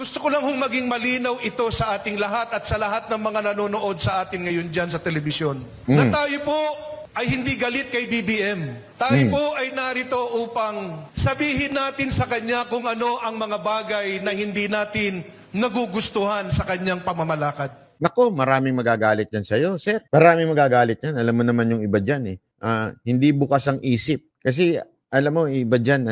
Gusto ko lang hong maging malinaw ito sa ating lahat at sa lahat ng mga nanonood sa atin ngayon dyan sa telebisyon. Na tayo po ay hindi galit kay BBM. Tayo po ay narito upang sabihin natin sa kanya kung ano ang mga bagay na hindi natin nagugustuhan sa kanyang pamamalakad. Nako, maraming magagalit yan sa'yo, sir. Maraming magagalit yan. Alam mo naman yung iba dyan eh. Hindi bukas ang isip. Kasi alam mo, iba dyan,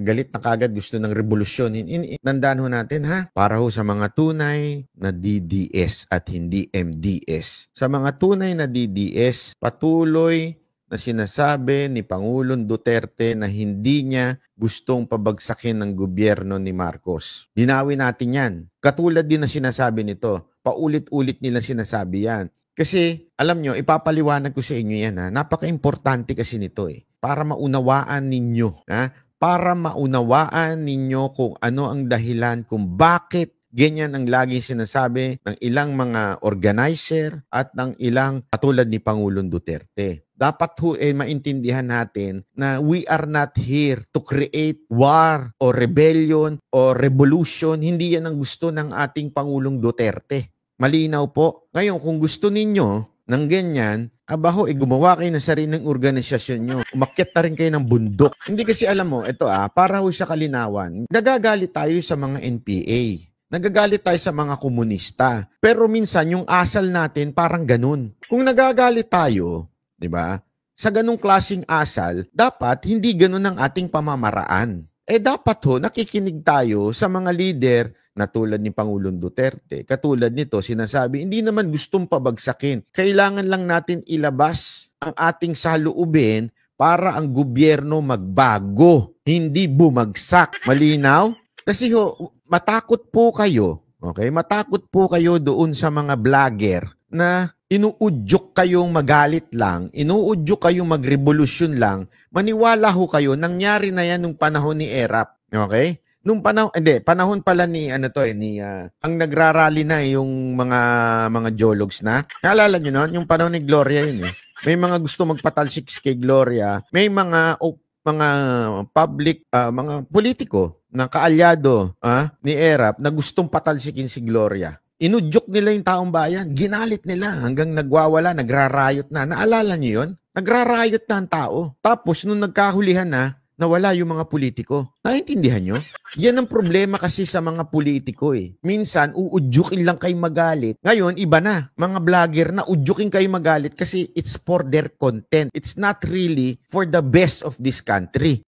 galit na kagad, gusto ng revolusyon. Tandaan ho natin, ha? Para ho sa mga tunay na DDS at hindi MDS. Sa mga tunay na DDS, patuloy na sinasabi ni Pangulong Duterte na hindi niya gustong pabagsakin ng gobyerno ni Marcos. Dinawin natin yan. Katulad din na sinasabi nito. Paulit-ulit nila sinasabi yan. Kasi, alam nyo, ipapaliwanag ko sa inyo yan, ha? Napaka-importante kasi nito eh. Para maunawaan ninyo, ha? Para maunawaan ninyo kung ano ang dahilan kung bakit ganyan ang laging sinasabi ng ilang mga organizer at ng ilang katulad ni Pangulong Duterte. Dapat maintindihan natin na we are not here to create war or rebellion or revolution. Hindi yan ang gusto ng ating Pangulong Duterte. Malinaw po. Ngayon, kung gusto ninyo ng ganyan, gumawa kayo ng sariling organisasyon nyo. Umakyat na rin kayo ng bundok. Hindi kasi alam mo, ito para ho sa kalinawan, nagagalit tayo sa mga NPA. Nagagalit tayo sa mga komunista. Pero minsan, yung asal natin parang ganun. Kung nagagalit tayo, di ba, sa ganung klaseng asal, dapat hindi ganun ang ating pamamaraan. Dapat nakikinig tayo sa mga leader na tulad ni Pangulong Duterte. Katulad nito, sinasabi, hindi naman gustong pabagsakin. Kailangan lang natin ilabas ang ating saloobin para ang gobyerno magbago, hindi bumagsak. Malinaw? Kasi matakot po kayo, okay? Matakot po kayo doon sa mga vlogger na inuudyok kayong magalit lang, inuudyok kayong magrevolusyon lang, maniwala ho kayo, nangyari na yan nung panahon ni Erap. Okay? Nung panahon pala ni ang nagrarally na yung mga geologs na. Naalala niyo noon, yung panahon ni Gloria yun eh. May mga gusto magpatalsik kay Gloria, may mga public mga politiko na kaalyado ni Erap na gustong patalsikin si Gloria. Inudyok nila yung taong bayan, ginalit nila hanggang nagwawala, nagrarayot na. Naalala niyo yun? Nagrarayot na ang tao. Tapos nung nagkahulihan na, nawala yung mga politiko. Naintindihan nyo? Yan ang problema kasi sa mga politiko eh. Minsan, uudyukin lang kayo magalit. Ngayon, iba na. Mga vlogger na udyukin kayo magalit kasi it's for their content. It's not really for the best of this country.